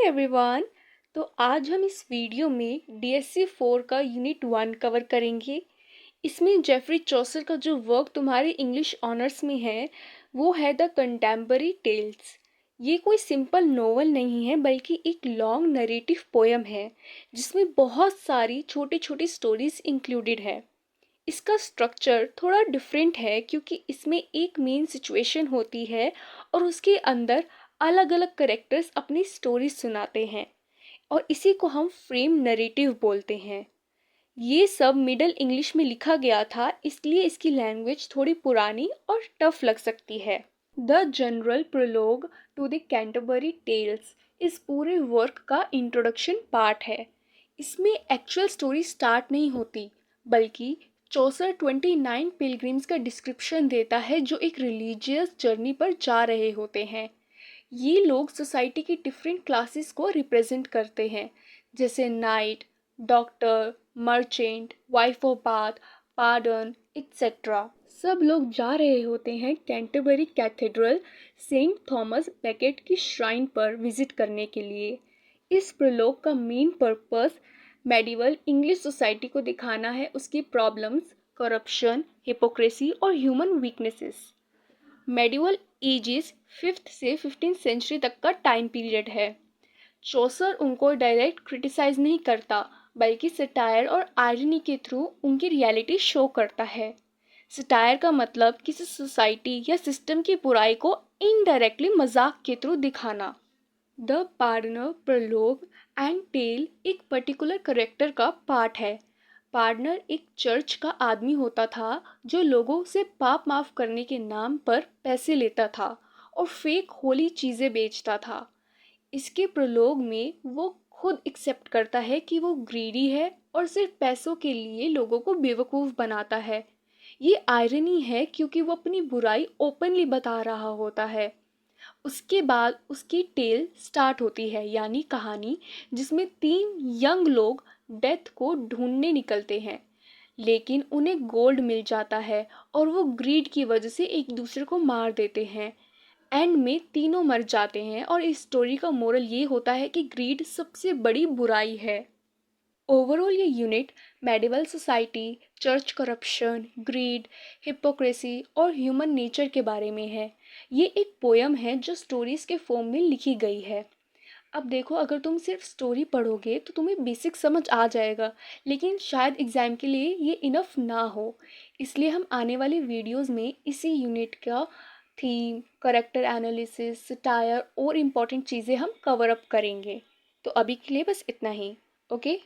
Everyone. तो आज हम इस वीडियो में डीएससी 4 का यूनिट 1 कवर करेंगे। इसमें जेफरी चौसर का जो वर्क तुम्हारे इंग्लिश ऑनर्स में है वो है द कंटेम्पररी टेल्स। ये कोई सिंपल नोवेल नहीं है बल्कि एक लॉन्ग नरेटिव पोयम है जिसमें बहुत सारी छोटी छोटी स्टोरीज इंक्लूडेड है। इसका स्ट्रक्चर थोड़ा डिफरेंट है क्योंकि इसमें एक मेन सिचुएशन होती है और उसके अंदर अलग अलग करेक्टर्स अपनी स्टोरी सुनाते हैं और इसी को हम फ्रेम नरेटिव बोलते हैं। ये सब मिडल इंग्लिश में लिखा गया था इसलिए इसकी लैंग्वेज थोड़ी पुरानी और टफ लग सकती है। The general prologue to the Canterbury tales इस पूरे वर्क का इंट्रोडक्शन पार्ट है। इसमें एक्चुअल स्टोरी स्टार्ट नहीं होती बल्कि चौसर 29 पिलग्रिम्स का डिस्क्रिप्शन देता है जो एक रिलीजियस जर्नी पर जा रहे होते हैं। ये लोग सोसाइटी की डिफरेंट क्लासेस को रिप्रेजेंट करते हैं जैसे knight, doctor, merchant, wife of Bath, pardoner etcetera. सब लोग जा रहे होते हैं Canterbury Cathedral Saint Thomas Becket की श्राइन पर विजिट करने के लिए। इस प्रलोग का main purpose medieval English society को दिखाना है उसकी प्रॉब्लम्स, करप्शन, हिपोक्रेसी और human weaknesses. Medieval ages 5th से 15th सेंचुरी तक का टाइम पीरियड है। चौसर उनको डायरेक्ट क्रिटिसाइज नहीं करता बल्कि सटायर और आयरनी के थ्रू उनकी रियलिटी शो करता है। सटायर का मतलब किसी सोसाइटी या सिस्टम की बुराई को इनडायरेक्टली मजाक के थ्रू दिखाना। द पार्डनर, प्रलोग एंड टेल एक पर्टिकुलर करेक्टर का पार्ट है। पार्टनर एक चर्च का आदमी होता था जो लोगों से पाप माफ करने के नाम पर पैसे लेता था और फेक होली चीज़ें बेचता था। इसके प्रलोग में वो खुद एक्सेप्ट करता है कि वो ग्रीडी है और सिर्फ पैसों के लिए लोगों को बेवकूफ़ बनाता है। ये आयरनी है क्योंकि वो अपनी बुराई ओपनली बता रहा होता है। उसके बाद उसकी टेल स्टार्ट होती है यानी कहानी, जिसमें 3 यंग लोग डेथ को ढूंढने निकलते हैं लेकिन उन्हें गोल्ड मिल जाता है और वो ग्रीड की वजह से एक दूसरे को मार देते हैं। एंड में तीनों मर जाते हैं और इस स्टोरी का मोरल ये होता है कि ग्रीड सबसे बड़ी बुराई है। ओवरऑल ये unit medieval society, church corruption, greed, hypocrisy और ह्यूमन नेचर के बारे में है। ये एक पोयम है जो स्टोरीज के फॉर्म में लिखी गई है। अब देखो, अगर तुम सिर्फ स्टोरी पढ़ोगे तो तुम्हें बेसिक समझ आ जाएगा लेकिन शायद एग्ज़ाम के लिए ये इनफ ना हो। इसलिए हम आने वाले वीडियोस में इसी यूनिट का थीम, करेक्टर एनालिसिस, सटायर और इम्पॉर्टेंट चीज़ें हम कवर अप करेंगे। तो अभी के लिए बस इतना ही। ओके।